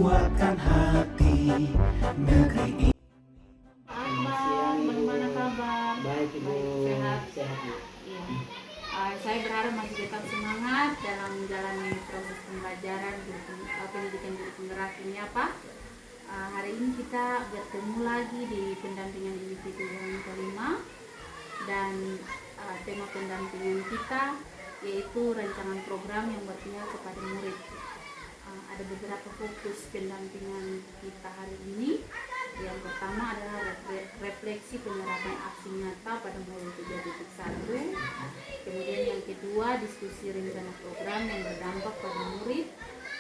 kuatkan hati negeri ini. Abang, bagaimana kabar? Baik Ibu, Baik, sehat. sehat Bu. Iya. Saya berharap masih tetap semangat dalam menjalani proses pembelajaran pendidikan guru penggerak ini apa? Hari ini kita bertemu lagi di pendampingan individu yang kelima dan tema pendampingan kita yaitu rancangan program yang berpihak kepada murid. Ada beberapa fokus pendampingan kita hari ini. Yang pertama adalah refleksi penerapan aksi nyata pada modul 3.1. Kemudian yang kedua, diskusi rencana program yang berdampak pada murid.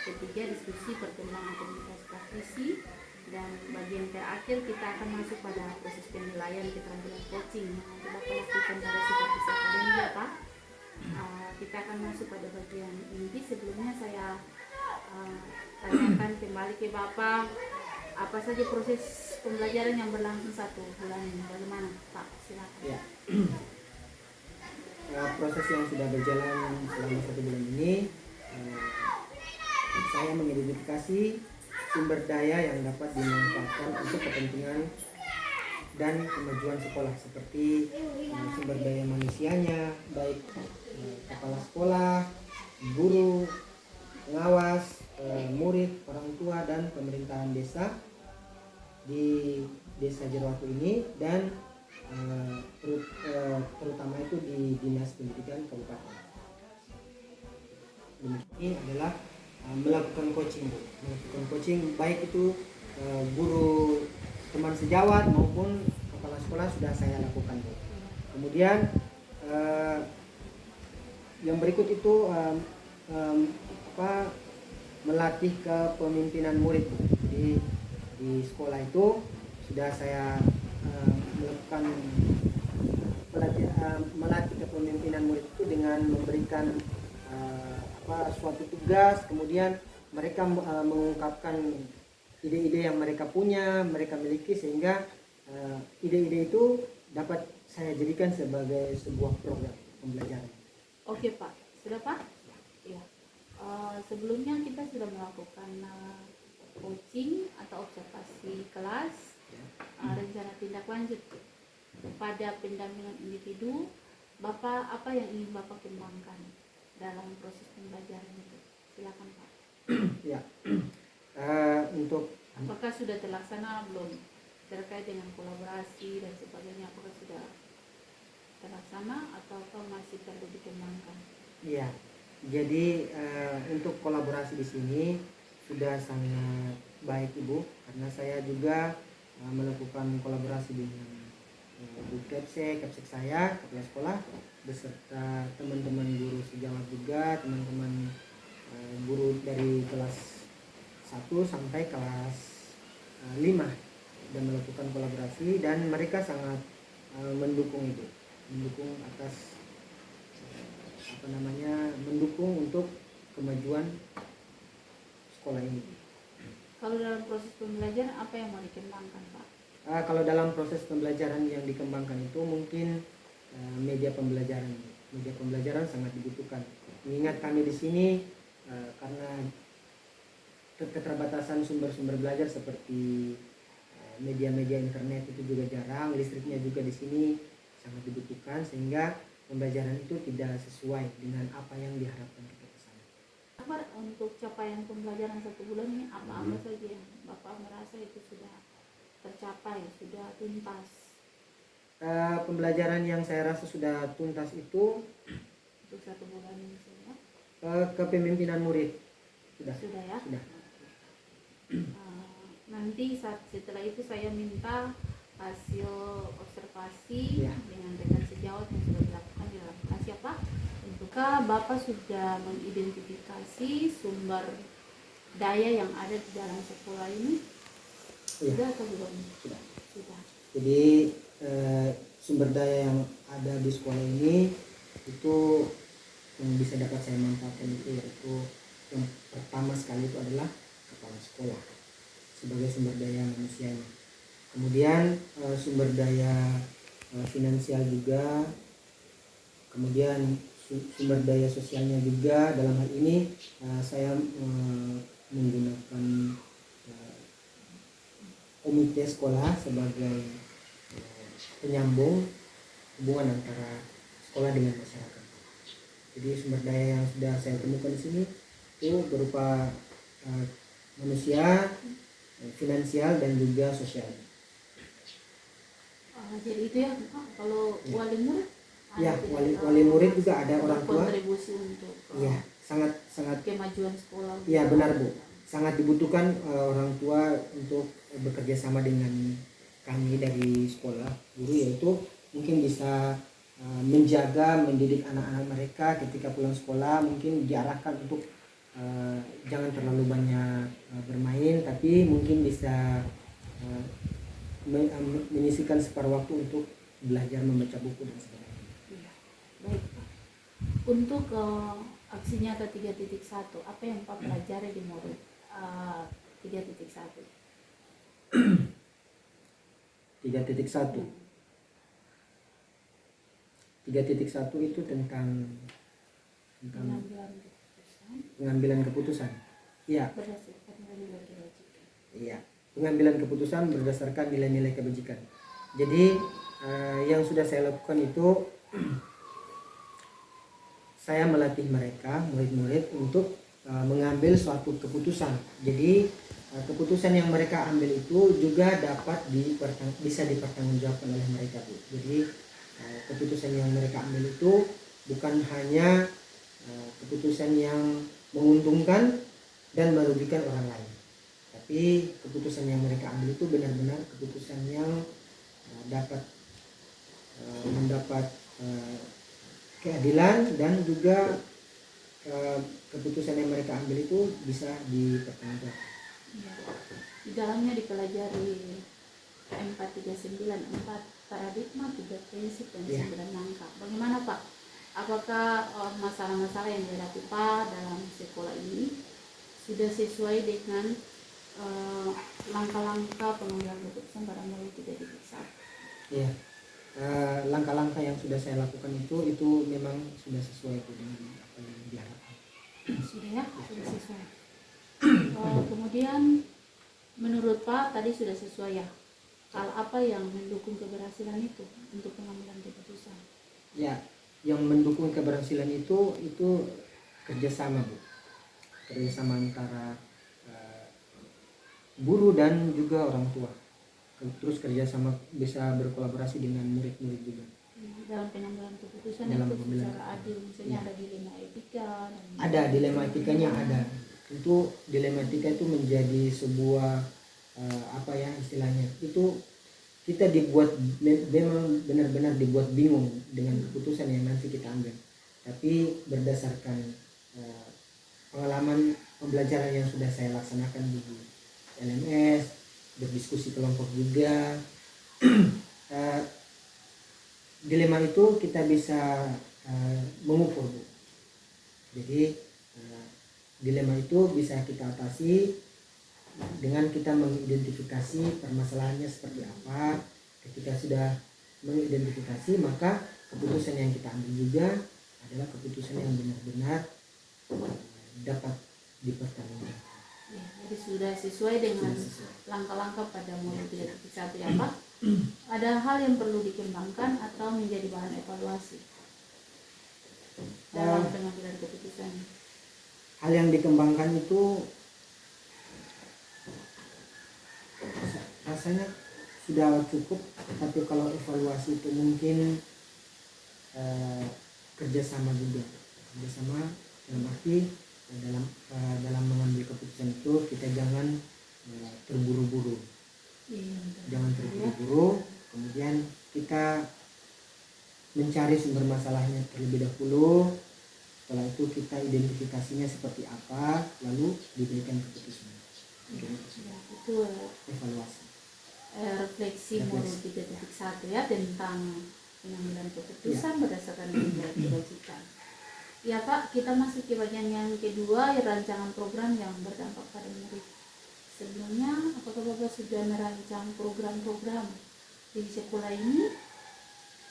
Ketiga, diskusi perkembangan komunitas praktisi. Dan bagian terakhir kita akan masuk pada proses penilaian keterampilan coaching yang nanti Bapak lakukan pada supervisi akademik ya Pak. Kita akan masuk pada bagian inti. Sebelumnya saya tanyakan kembali ke Bapak, apa saja proses pembelajaran yang berlangsung 1 bulan ini? Bagaimana Pak? Silakan. Ya. Proses yang sudah berjalan selama 1 bulan ini, saya mengidentifikasi sumber daya yang dapat dimanfaatkan untuk kepentingan dan kemajuan sekolah, seperti sumber daya manusianya, baik kepala sekolah, guru, pengawas, murid, orang tua, dan pemerintahan desa di Desa Jerwatu ini, dan terutama itu di Dinas Pendidikan Kabupaten. Ini adalah melakukan coaching, baik itu guru teman sejawat maupun kepala sekolah sudah saya lakukan. Kemudian yang berikut itu melatih kepemimpinan murid. Jadi di sekolah itu sudah saya melakukan melatih kepemimpinan murid itu dengan memberikan suatu tugas, kemudian mereka mengungkapkan ide-ide yang mereka punya, mereka miliki, sehingga ide-ide itu dapat saya jadikan sebagai sebuah program pembelajaran. Oke Pak, sudah Pak? Ya. Sebelumnya kita sudah melakukan coaching atau observasi kelas, rencana tindak lanjut pada pendampingan individu. Bapak, apa yang ingin Bapak kembangkan dalam proses pembelajaran itu? Silakan Pak. Ya. Untuk apakah sudah terlaksana belum terkait dengan kolaborasi dan sebagainya? Apakah sudah terlaksana atau masih perlu dikembangkan? Iya. Jadi untuk kolaborasi di sini sudah sangat baik Ibu, karena saya juga melakukan kolaborasi dengan Bu Kepsek saya, kepala sekolah, beserta teman-teman guru sejawat juga, teman-teman guru dari kelas 1 sampai kelas 5, dan melakukan kolaborasi, dan mereka sangat mendukung itu, mendukung atas mendukung untuk kemajuan sekolah ini. Kalau dalam proses pembelajaran apa yang mau dikembangkan Pak? Kalau dalam proses pembelajaran yang dikembangkan itu mungkin media pembelajaran sangat dibutuhkan. Mengingat kami di sini karena keterbatasan sumber-sumber belajar seperti media-media internet itu juga jarang, listriknya juga di sini sangat dibutuhkan, sehingga pembelajaran itu tidak sesuai dengan apa yang diharapkan kita ke sana. Apa untuk capaian pembelajaran 1 bulan ini, apa saja yang Bapak merasa itu sudah tercapai, sudah tuntas? Pembelajaran yang saya rasa sudah tuntas itu untuk 1 bulan ini saja. Kepemimpinan murid sudah Ya. Sudah. Nanti setelah itu saya minta hasil observasi dengan rekan sejawat yang sudah dilakukan di dalam kelas ya Pak. Untukkah Bapak sudah mengidentifikasi sumber daya yang ada di dalam sekolah ini? Sudah atau belum? Sudah. Jadi sumber daya yang ada di sekolah ini itu yang bisa dapat saya manfaatkan itu, yaitu yang pertama sekali itu adalah kepala sekolah sebagai sumber daya manusianya. Kemudian sumber daya finansial juga, kemudian sumber daya sosialnya juga. Dalam hal ini saya menggunakan IT sekolah sebagai penyambung hubungan antara sekolah dengan masyarakat. Jadi sumber daya yang sudah saya temukan di sini itu berupa manusia, finansial dan juga sosial. Jadi itu ya Pak, kalau wali murid Ya, tidak, wali murid juga ada orang tua. kontribusi untuk Iya, sangat kemajuan sekolah. iya benar Bu. Sangat dibutuhkan orang tua untuk bekerja sama dengan kami dari sekolah guru, yaitu mungkin bisa menjaga, mendidik anak-anak mereka ketika pulang sekolah, mungkin diarahkan untuk jangan terlalu banyak bermain, tapi mungkin bisa menyisihkan separuh waktu untuk belajar membaca buku dan sebagainya. Iya. Baik Pak. Untuk aksi nyata 3.1, apa yang Pak pelajari di murid 3.1? 3.1 itu tentang pengambilan keputusan. Iya. Berdasarkan nilai kebajikan. Iya, pengambilan keputusan berdasarkan nilai-nilai kebajikan. Jadi yang sudah saya lakukan itu saya melatih mereka, murid-murid, untuk mengambil suatu keputusan. Jadi keputusan yang mereka ambil itu juga dapat bisa dipertanggungjawabkan oleh mereka, Bu. Jadi keputusan yang mereka ambil itu bukan hanya keputusan yang menguntungkan dan merugikan orang lain, tapi keputusan yang mereka ambil itu benar-benar keputusan yang dapat mendapat keadilan, dan juga keputusan yang mereka ambil itu bisa dipertanggungjawabkan. Ya. Di dalamnya dipelajari 439, 4 paradigma, 3 prinsip dan 9 langkah. Bagaimana Pak? Apakah masalah-masalah yang dihadapi Pak dalam sekolah ini sudah sesuai dengan langkah-langkah pengambilan keputusan pada murid 3.1? Iya. Langkah-langkah yang sudah saya lakukan itu memang sudah sesuai dengan apa yang diharapkan. Sudah ya, sudah sesuai. Kemudian menurut Pak tadi sudah sesuai ya. Hal apa yang mendukung keberhasilan itu untuk pengambilan keputusan? Ya, yang mendukung keberhasilan itu kerjasama, Bu. Kerjasama antara guru dan juga orang tua. Terus kerjasama, bisa berkolaborasi dengan murid-murid juga. Dalam pengambilan keputusan Dalam itu secara adil, misalnya ada dilema etika. Ada dilema etikanya, ada. Tentu dilema etika itu menjadi sebuah apa ya istilahnya, itu kita memang benar-benar dibuat bingung dengan keputusan yang nanti kita ambil, tapi berdasarkan pengalaman pembelajaran yang sudah saya laksanakan di LMS, berdiskusi kelompok juga, dilema itu kita bisa mengukur, Bu. Jadi dilema itu bisa kita atasi dengan kita mengidentifikasi permasalahannya seperti apa. Ketika sudah mengidentifikasi, maka keputusan yang kita ambil juga adalah keputusan yang benar-benar dapat dipertanggungjawabkan. Ya, jadi sudah sesuai dengan langkah-langkah pada murid 3.1 ya Pak. Ada hal yang perlu dikembangkan atau menjadi bahan evaluasi dalam pengambilan keputusan? Hal yang dikembangkan itu rasanya sudah cukup, tapi kalau evaluasi itu mungkin kerjasama juga, kerjasama dalam arti dalam mengambil keputusan itu kita jangan terburu-buru, kemudian kita mencari sumber masalahnya terlebih dahulu. Setelah itu kita identifikasinya seperti apa, lalu diberikan keputusan. Itu evaluasi, refleksi murid 3.1 ya, tentang pengambilan keputusan berdasarkan nilai kebajikan. Ya Pak, kita masuk ke bagian yang kedua, rancangan program yang berdampak pada murid. Sebelumnya, apakah Bapak sudah merancang program-program di sekolah ini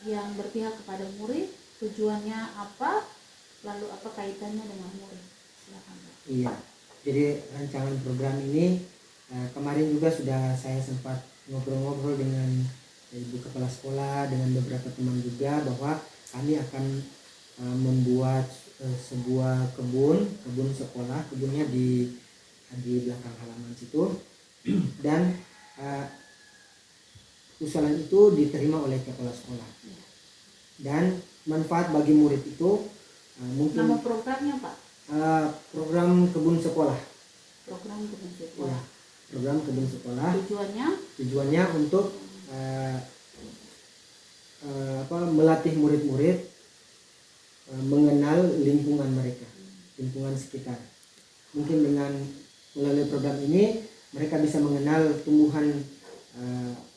yang berpihak kepada murid? Tujuannya apa? Lalu apa kaitannya dengan murid? Silakan Pak. Iya, jadi rancangan program ini kemarin juga sudah saya sempat ngobrol-ngobrol dengan ibu kepala sekolah, dengan beberapa teman juga, bahwa kami akan membuat sebuah kebun sekolah. Kebunnya di belakang halaman situ, dan usulan itu diterima oleh kepala sekolah. Dan manfaat bagi murid itu mungkin Nama programnya Pak? program kebun sekolah. Program kebun Ya, sekolah. program kebun sekolah. Tujuannya untuk melatih murid-murid mengenal lingkungan mereka, lingkungan sekitar. Mungkin dengan melalui program ini mereka bisa mengenal tumbuhan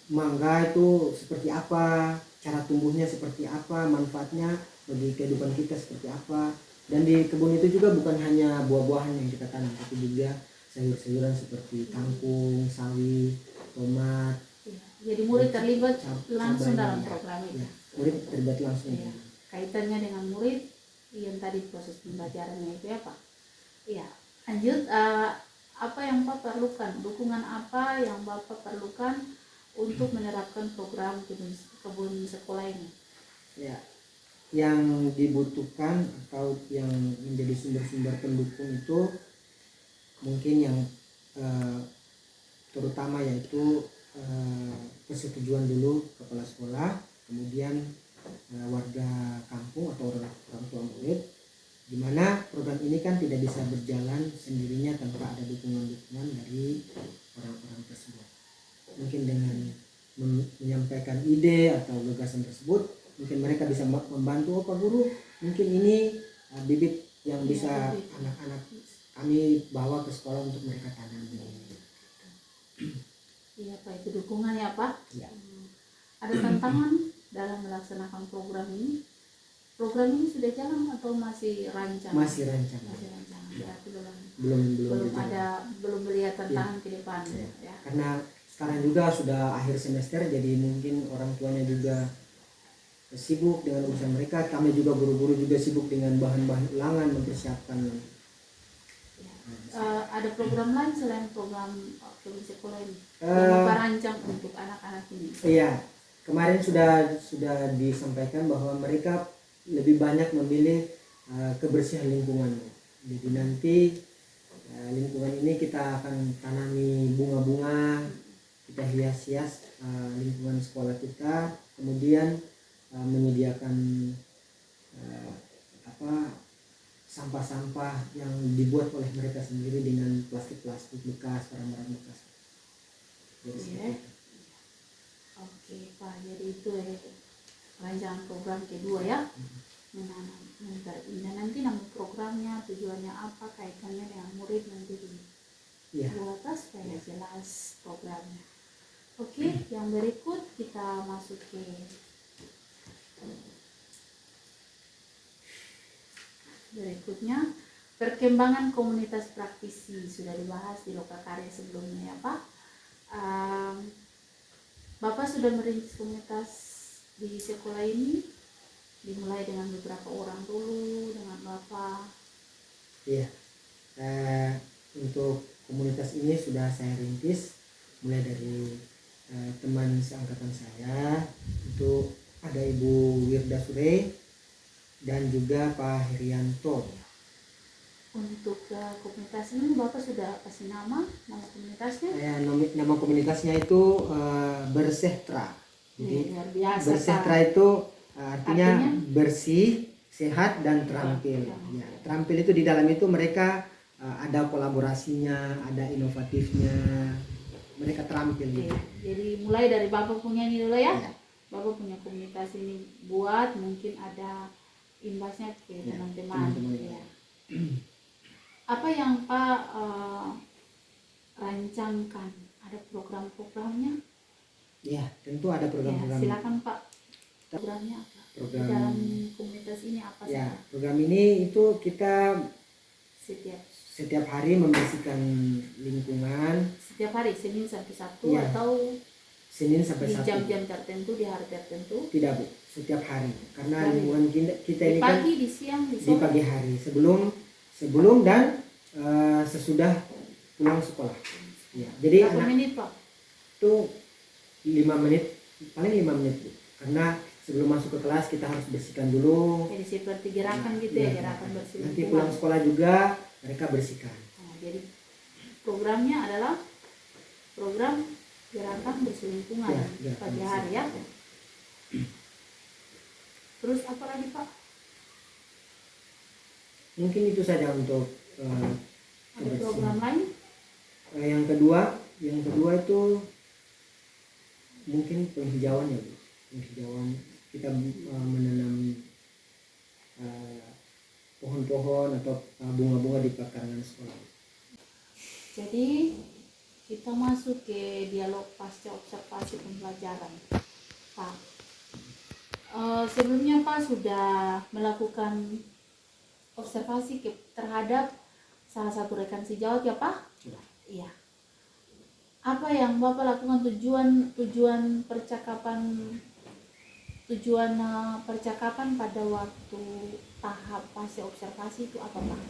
mangga itu seperti apa, cara tumbuhnya seperti apa, manfaatnya bagi kehidupan kita seperti apa. Dan di kebun itu juga bukan hanya buah-buahan yang kita tanam, tapi juga sayur-sayuran seperti kangkung, sawi, tomat. Jadi murid terlibat langsung cabai, dalam program itu. Ya, murid terlibat langsung. Iya. Kaitannya dengan murid yang tadi proses pembelajarannya itu ya Pak. Iya. Lanjut, apa yang Pak perlukan? Dukungan apa yang Bapak perlukan untuk menerapkan program kebun sekolah ini? Ya, yang dibutuhkan atau yang menjadi sumber-sumber pendukung itu mungkin yang terutama yaitu persetujuan dulu kepala sekolah, kemudian warga kampung atau orang tua murid, di mana program ini kan tidak bisa berjalan sendirinya tanpa ada dukungan-dukungan dari orang-orang tersebut. Mungkin dengan menyampaikan ide atau gagasan tersebut, mungkin mereka bisa membantu, Pak Guru, mungkin ini bibit yang bisa anak-anak kami bawa ke sekolah untuk mereka tanam. Iya Pak, itu dukungan ya Pak. Ya. Ada tantangan dalam melaksanakan program ini? Program ini sudah jalan atau masih rancang? Masih rancang. Berarti belum melihat tantangan ke depan. Ya. Karena sekarang juga sudah akhir semester, jadi mungkin orang tuanya juga sibuk dengan urusan mereka. Kami juga guru-guru juga sibuk dengan bahan-bahan ulangan, mempersiapkan. Ada program lain selain program kebun sekolah ini yang Bapak rancang untuk anak-anak ini? Iya, kemarin sudah disampaikan bahwa mereka lebih banyak memilih kebersihan lingkungan. Jadi nanti lingkungan ini kita akan tanami bunga-bunga, kita hias-hias lingkungan sekolah kita, kemudian menyediakan sampah-sampah yang dibuat oleh mereka sendiri dengan plastik-plastik bekas, barang-barang bekas. Jadi Oke Pak, jadi itu rancangan program kedua ya, menanam. Dan nanti nama programnya, tujuannya apa, kaitannya dengan murid nanti dibuat supaya jelas programnya. Oke, yang berikut kita masuk ke berikutnya, perkembangan komunitas praktisi sudah dibahas di Lokakarya sebelumnya ya Pak. Bapak sudah merintis komunitas di sekolah ini, dimulai dengan beberapa orang dulu, dengan Bapak. Iya, untuk komunitas ini sudah saya rintis mulai dari teman seangkatan saya, itu ada Ibu Wirda Sure dan juga Pak Herianto. Untuk komunitas ini Bapak sudah kasih nama komunitasnya? Nama komunitasnya itu Bersehtera. Jadi luar biasa, Bersehtera Pak. itu artinya bersih, sehat dan terampil. Ya, terampil itu di dalam itu mereka ada kolaborasinya, ada inovatifnya, mereka terampil. Gitu. Jadi mulai dari Bapak punya ini dulu ya. Bapak punya komunitas ini buat, mungkin ada imbasnya ke teman-teman. Ya. Apa yang Pak rancangkan? Ada program-programnya? Ya, tentu ada program-program. Silakan Pak. Programnya apa? Program dalam komunitas ini apa ya, saja? program ini itu kita setiap hari membersihkan lingkungan. Setiap hari, Senin sampai Sabtu Ya. atau Senin sampai di Sabtu. jam-jam tertentu, di hari tertentu? Tidak Bu, setiap hari. Karena lingkungan kita Di ini kan pagi, di siang, di di sore? pagi hari sebelum dan sesudah pulang sekolah. Ya, jadi berapa menit Pak? itu 5 menit, paling 5 menit Bu. Karena sebelum masuk ke kelas kita harus bersihkan dulu. Jadi seperti gerakan gitu ya, gerakan bersih Nanti lingkungan. pulang sekolah juga mereka bersihkan. Nah, jadi programnya adalah program gerakan bersih lingkungan Ya, gerakan pagi bersih. hari ya. Terus apa lagi Pak? Mungkin itu saja untuk Ada program lain? yang kedua itu mungkin penghijauan ya Bu. Penghijauan kita menanam pohon-pohon atau bunga-bunga di pekarangan sekolah. Jadi kita masuk ke dialog pasca observasi pembelajaran Pak. Sebelumnya Pak sudah melakukan observasi terhadap salah satu rekan sejawat ya Pak? Sudah. Iya. Apa yang Bapak lakukan, tujuan percakapan pada waktu tahap fase observasi itu apa Pak?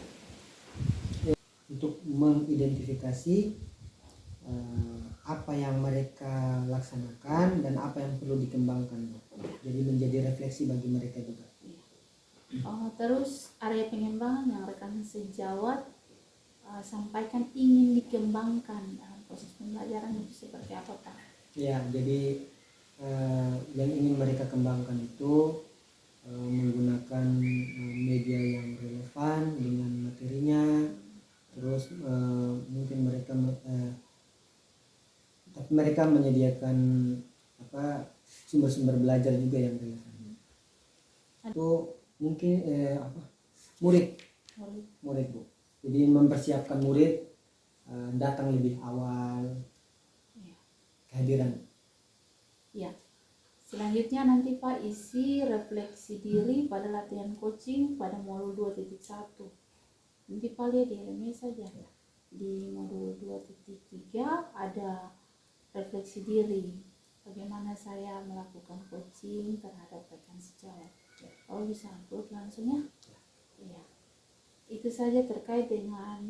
Untuk mengidentifikasi apa yang mereka laksanakan dan apa yang perlu dikembangkan. Jadi menjadi refleksi bagi mereka juga. Terus area pengembangan yang rekan sejawat sampaikan ingin dikembangkan dalam proses pembelajaran itu seperti apa Pak? Ya, jadi yang ingin mereka kembangkan itu menggunakan media yang relevan dengan materinya. Terus mungkin mereka menyediakan sumber-sumber belajar juga yang relevan. Itu mungkin murid Bu. Jadi mempersiapkan murid datang lebih awal, kehadiran. Ya. Selanjutnya nanti Pak isi refleksi diri pada latihan coaching pada modul 2.1. Nanti Pak lihat di LMS saja. Di modul 2.3 ada refleksi diri. Bagaimana saya melakukan coaching terhadap rekan sejawat. Kalau bisa upload langsung ya. Iya. Itu saja terkait dengan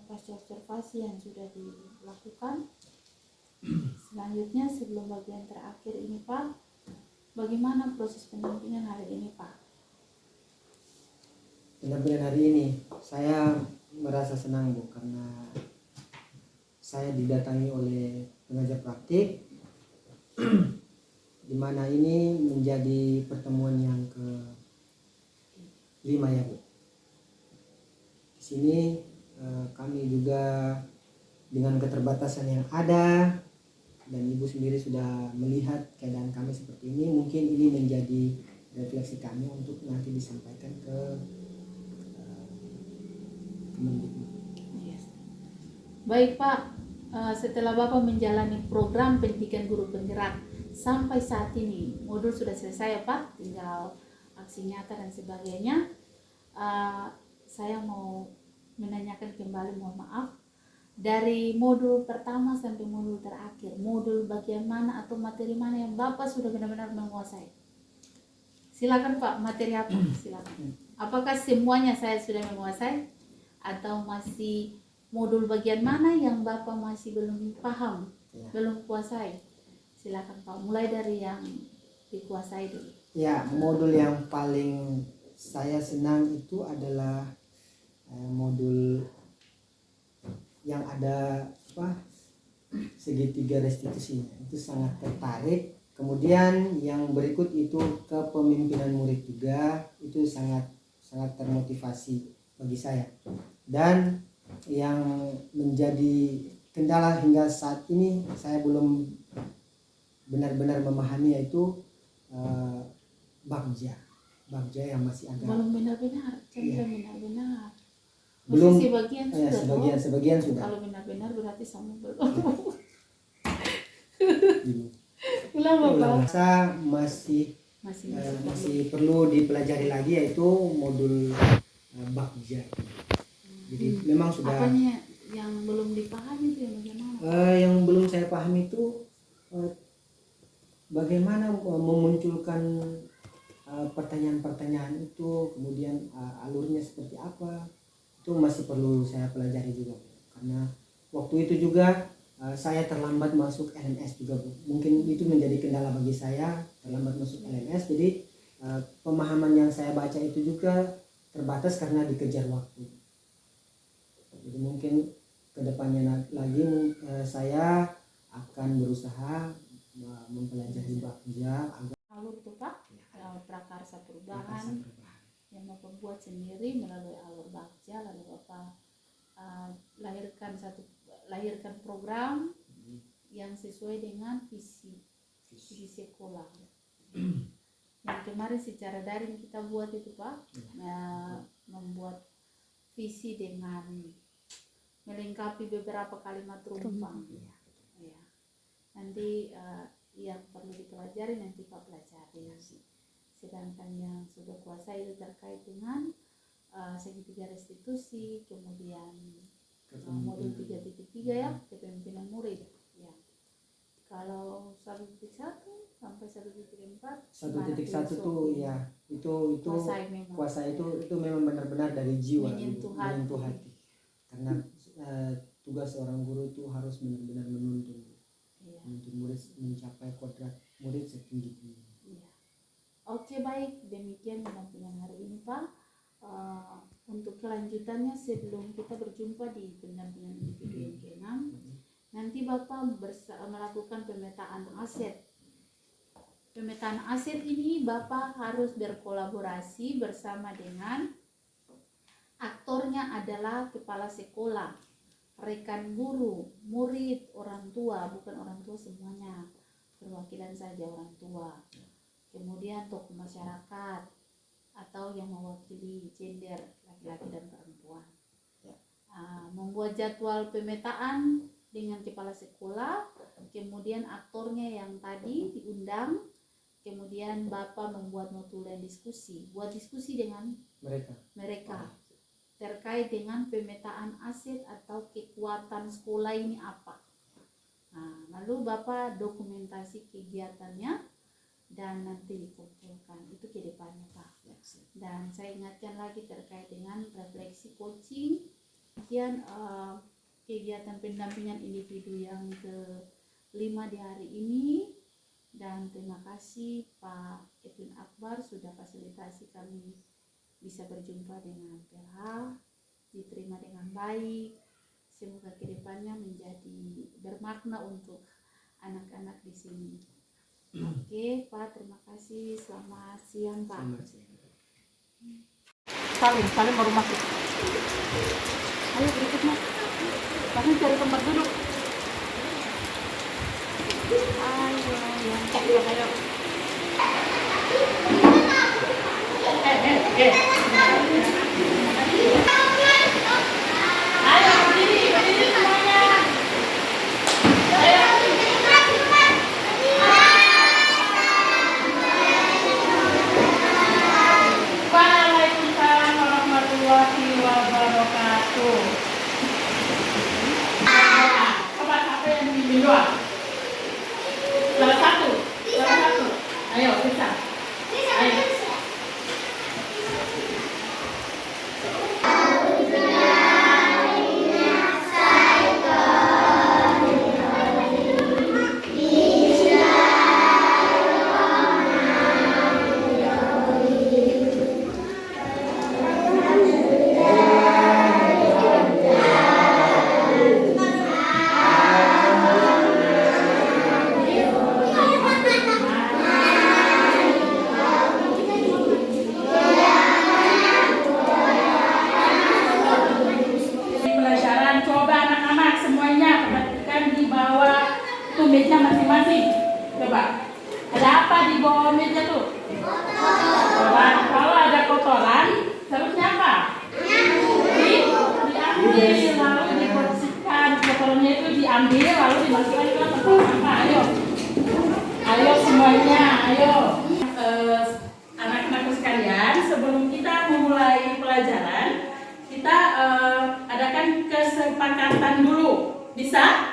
pasca observasi yang sudah dilakukan. Selanjutnya sebelum bagian terakhir ini Pak, bagaimana proses pendampingan hari ini Pak? Pendampingan hari ini saya merasa senang Bu, karena saya didatangi oleh pengajar praktik di mana ini menjadi pertemuan yang ke-5 ya Bu. Di sini kami juga dengan keterbatasan yang ada dan Ibu sendiri sudah melihat keadaan kami seperti ini, mungkin ini menjadi refleksi kami untuk nanti disampaikan ke Kemendikbud. Yes. Baik Pak, setelah Bapak menjalani program pendidikan guru penggerak sampai saat ini, modul sudah selesai ya Pak, tinggal aksi nyata dan sebagainya. Saya mau menanyakan kembali, mohon maaf, dari modul pertama sampai modul terakhir, modul bagian mana atau materi mana yang Bapak sudah benar-benar menguasai? Silakan Pak, materi apa? Silakan. Apakah semuanya saya sudah menguasai atau masih modul bagian mana yang Bapak masih belum paham, belum kuasai? Silakan Pak, mulai dari yang dikuasai dulu. Ya, modul yang paling saya senang itu adalah modul yang ada segitiga restitusinya. Itu sangat tertarik. Kemudian yang berikut itu kepemimpinan murid juga, itu sangat termotivasi bagi saya. Dan yang menjadi kendala hingga saat ini saya belum benar-benar memahami, yaitu Bagja yang masih agak Belum benar-benar, benar-benar. belum. Sebagian sudah. Sebagian sudah. Kalau benar-benar berarti sama belum. Belum Pak. Masih perlu dipelajari lagi, yaitu modul Bagja. Jadi memang sudah. Apanya yang belum dipahami itu yang bagaimana? Yang belum saya pahami itu bagaimana memunculkan pertanyaan-pertanyaan itu, kemudian alurnya seperti apa, itu masih perlu saya pelajari juga. Karena waktu itu juga saya terlambat masuk LMS juga Bu. Mungkin itu menjadi kendala bagi saya, terlambat masuk LMS. Jadi pemahaman yang saya baca itu juga terbatas karena dikejar waktu. Jadi mungkin kedepannya lagi saya akan berusaha mempelajari Bagja agar Alur tuh Pak, prakarsa perubahan yang Bapak buat sendiri melalui alur Bagja, lalu Bapak lahirkan program yang sesuai dengan visi sekolah. Yang kemarin secara daring kita buat itu Pak, membuat visi dengan melengkapi beberapa kalimat rumpang. Ya. Nanti yang perlu dipelajari nanti Pak pelajari. Sedangkan yang sudah kuasa itu terkait dengan segitiga restitusi, kemudian modul 3.3 ya, kepemimpinan murid. Ya. Kalau 1.1 sampai 1.4, 1.1 tuh ya itu kuasa itu memang benar-benar dari jiwa, menyentuh hati. Karena tugas seorang guru itu harus benar-benar menuntun murid mencapai kodrat murid setinggi-tingginya. Iya. Oke, baik, demikian pendampingan hari ini Pak. Untuk kelanjutannya sebelum kita berjumpa di pendampingan individu yang ke-6, nanti Bapak melakukan pemetaan aset. Pemetaan aset ini Bapak harus berkolaborasi bersama dengan aktornya adalah kepala sekolah, rekan guru, murid, orang tua, bukan orang tua semuanya, perwakilan saja orang tua. Kemudian tokoh masyarakat atau yang mewakili gender laki-laki dan perempuan. Membuat jadwal pemetaan dengan kepala sekolah, kemudian aktornya yang tadi diundang, kemudian Bapak membuat notulen diskusi, buat diskusi dengan mereka terkait dengan pemetaan aset atau kekuatan sekolah ini apa. Lalu Bapak dokumentasi kegiatannya dan nanti dikumpulkan. Itu ke depannya Pak. Dan saya ingatkan lagi terkait dengan refleksi coaching, kemudian kegiatan pendampingan individu yang ke-5 di hari ini. Dan terima kasih Pak Edwin Akbar sudah fasilitasi kami bisa berjumpa dengan PH, diterima dengan baik. Semoga kedepannya menjadi bermakna untuk anak-anak di sini. Oke Pak, terima kasih. Selamat siang Pak. Salim baru masuk. Ayo berikutnya. Langsung cari tempat duduk. Ayo. Ayo berdiri semuanya. Waalaikumsalam warahmatullahi wabarakatuh. Coba apa yang dibimbing doa? Salah satu. Ayo bisa. Ayo. Meja masing-masing. Coba. Ada apa di bawah meja tuh? Kotoran. Kalau ada kotoran, seharusnya apa? Diambil, lalu dibersihkan. Kotorannya itu diambil, lalu dimasukkan ke tempat sampah. Ayo semuanya, ayo. Anak-anakku sekalian, sebelum kita memulai pelajaran, kita adakan kesepakatan dulu. Bisa?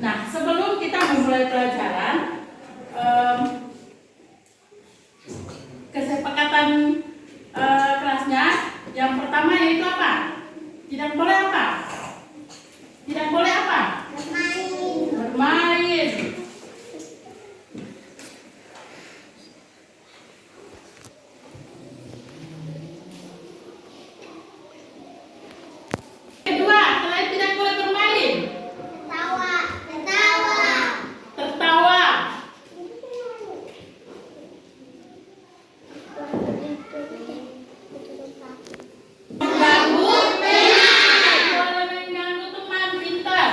Nah, sebelum kita memulai pelajaran, kesepakatan kelasnya yang pertama yaitu apa? Tidak boleh apa? Tidak boleh apa? Bermain. Kedua, selain tidak boleh bermain, tertawa. Mengganggu, tidak boleh mengganggu teman, pintar.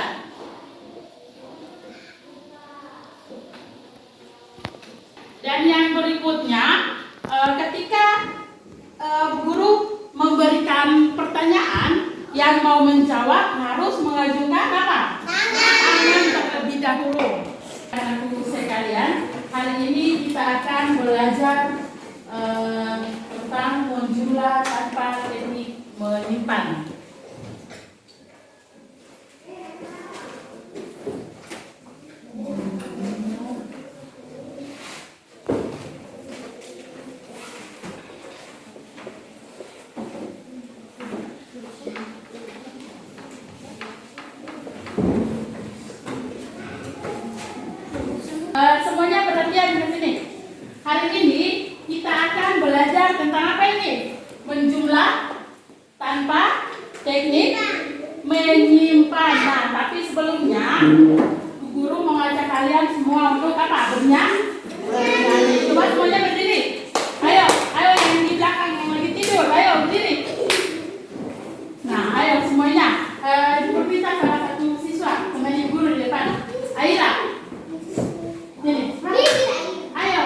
Dan yang berikutnya, ketika guru memberikan pertanyaan, yang mau menjawab harus mengajukan apa? Tangan terlebih dahulu. Anak-anak sekalian, hari ini kita akan belajar tentang menjula tanpa teknik menyimpan. Semuanya perhatian di sini. Hari ini kita akan belajar tentang apa ini? Menjumlah tanpa teknik menyimpan. Nah, tapi sebelumnya guru mengajak kalian semua untuk apa? Bernyanyi. Coba semuanya berdiri. Ayo, ayo yang di belakang yang lagi tidur, ayo berdiri. Nah, ayo semuanya. Berpisah salah satu siswa temannya guru di depan. Aira. Sini. Ayo.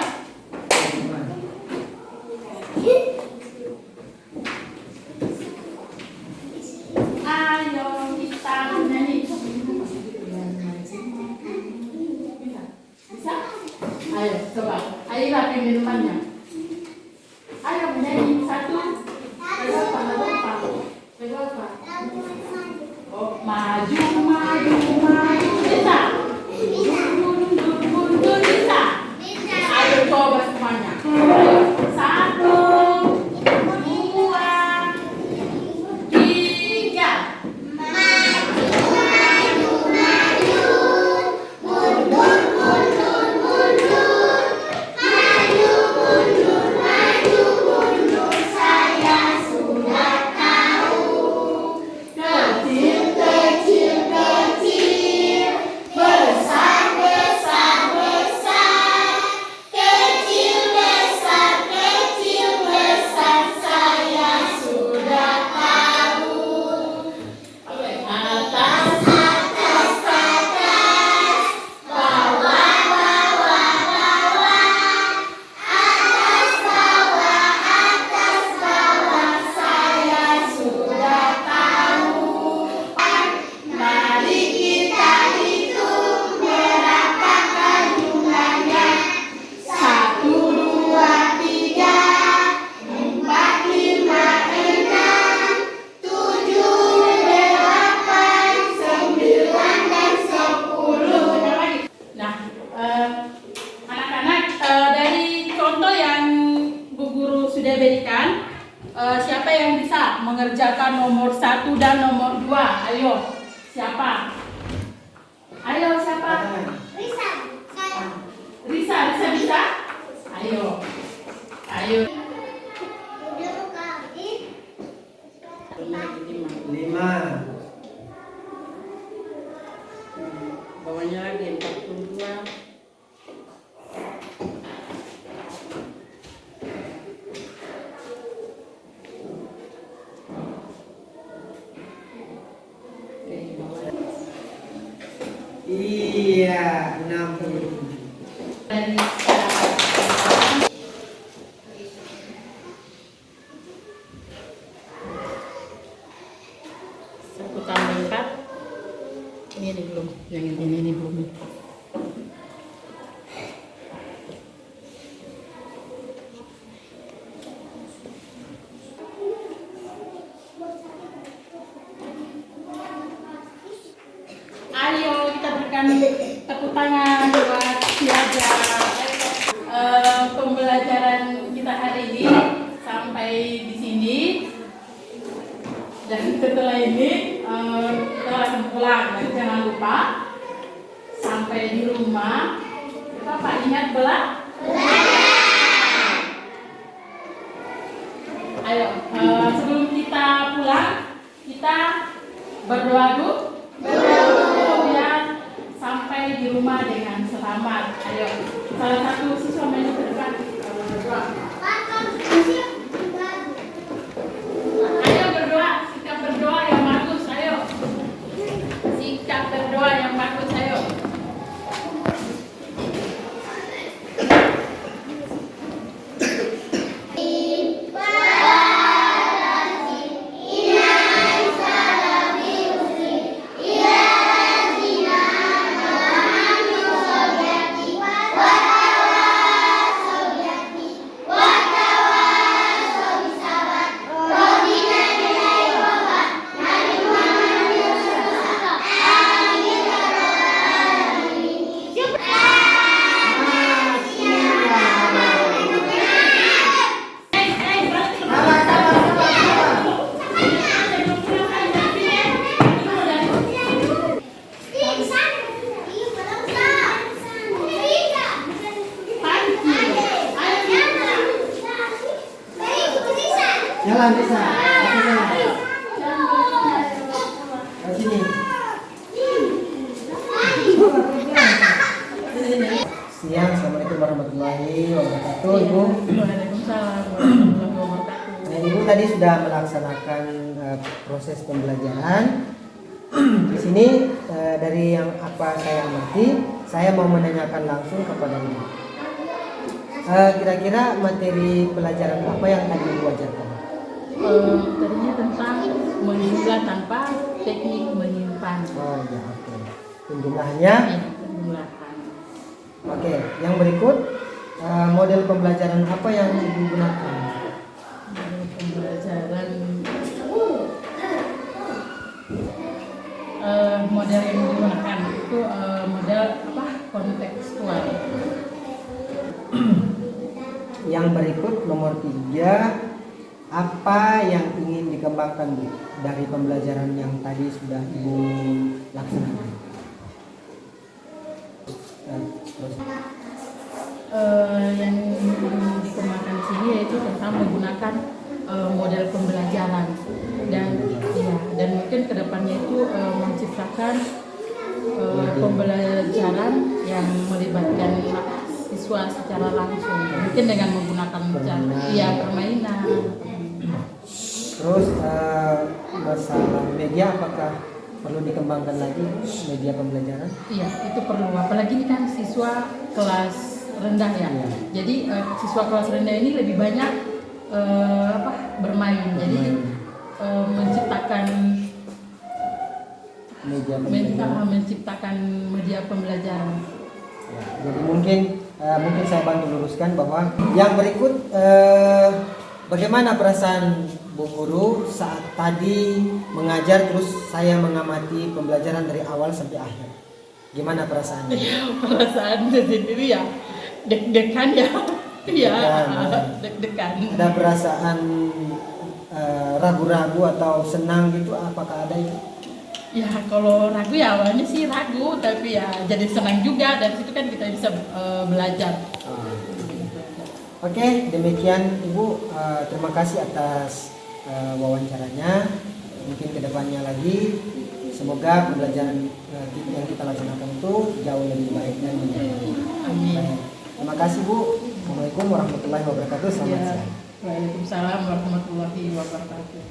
Ayo kita nyanyi. Bisa? Ayo coba. Ayo rapi minumannya. Ayo menyanyi satu. Lagu apa? Oh, maju, maju, maju. Bisa? Mundur, bisa? Ayo coba semuanya. Ayo. Satu, dua, tiga. Kecil, kecil, kecil. Besar, besar, besar. Kecil, besar, kecil, besar. Saya sudah tahu. Atas, atas, atas. Bawah, bawah, bawah. Atas, bawah, atas, bawah. Saya sudah tahu. Mari kita hitung berapakah jumlahnya. 1, 2, 3, 4, 5, 6, 7, 8, 9, dan 10. Nah, anak-anak, dari contoh yang Bu Guru sudah berikan, siapa yang bisa mengerjakan nomor 1 dan nomor 2? Ayo, siapa? Ayo, siapa? Risa bisa? Ayo. Ayo. 5. Bawahnya lagi 42. Oke, bawah. Iya, 67. Dari satu tambah 4. Ini belum, yang ini belum. Ayo kita berikan tepuk tangan buat Siaga. Pembelajaran kita hari ini sampai di sini. Dan setelah ini kita akan pulang. jangan lupa sampai di rumah Bapak ingat ayo, sebelum kita pulang kita berdoa dulu biar sampai di rumah dengan selamat. Ayo, salah satu siswa maju ke depan berdoa. Ayo berdoa, sikap berdoa yang bagus. Ayo, sikap berdoa yang bagus. Ayo. Jalan bisa. Sini. Siang, assalamualaikum warahmatullahi wabarakatuh, Ibu. Waalaikumsalam warahmatullahi wabarakatuh. Nah, Ibu tadi sudah melaksanakan proses pembelajaran. Di sini dari yang apa saya amati, saya mau menanyakan langsung kepada Ibu. Kira-kira materi pelajaran apa yang tadi Ibu ajarkan? Tadinya tentang menjumlah tanpa teknik menyimpan. Oh ya, oke. Penjumlahannya? Ya, penjumlahan. Oke, yang berikut model pembelajaran apa yang Ibu gunakan? Model pembelajaran model yang digunakan itu model apa? Kontekstual. Yang berikut nomor 3, apa yang ingin dikembangkan, Bu, dari pembelajaran yang tadi sudah Ibu laksanakan? Yang dikembangkan di sini yaitu tentang menggunakan model pembelajaran dan mungkin kedepannya itu menciptakan pembelajaran yang melibatkan siswa secara langsung, mungkin dengan menggunakan permainan. Terus masalah media, apakah perlu dikembangkan lagi media pembelajaran? Iya, itu perlu. Apalagi ini kan siswa kelas rendah ya. Jadi siswa kelas rendah ini lebih banyak bermain. Jadi menciptakan media pembelajaran. Ya, jadi mungkin saya bantu luruskan bahwa yang berikut bagaimana perasaan Bu Guru saat tadi mengajar terus saya mengamati pembelajaran dari awal sampai akhir. Gimana perasaannya? Ya, perasaan sendiri ya deg-degan ya. Iya, deg-degan. Ada perasaan ragu-ragu atau senang gitu, apakah ada itu? Ya kalau ragu ya awalnya sih ragu, tapi ya jadi senang juga, dan situ kan kita bisa belajar. Oke, demikian Ibu, terima kasih atas wawancaranya. Mungkin kedepannya lagi semoga pembelajaran yang kita laksanakan itu jauh lebih baik dan lebih Amin. Terima kasih, Bu. Assalamualaikum warahmatullahi wabarakatuh. Selamat siang. Waalaikumsalam warahmatullahi wabarakatuh.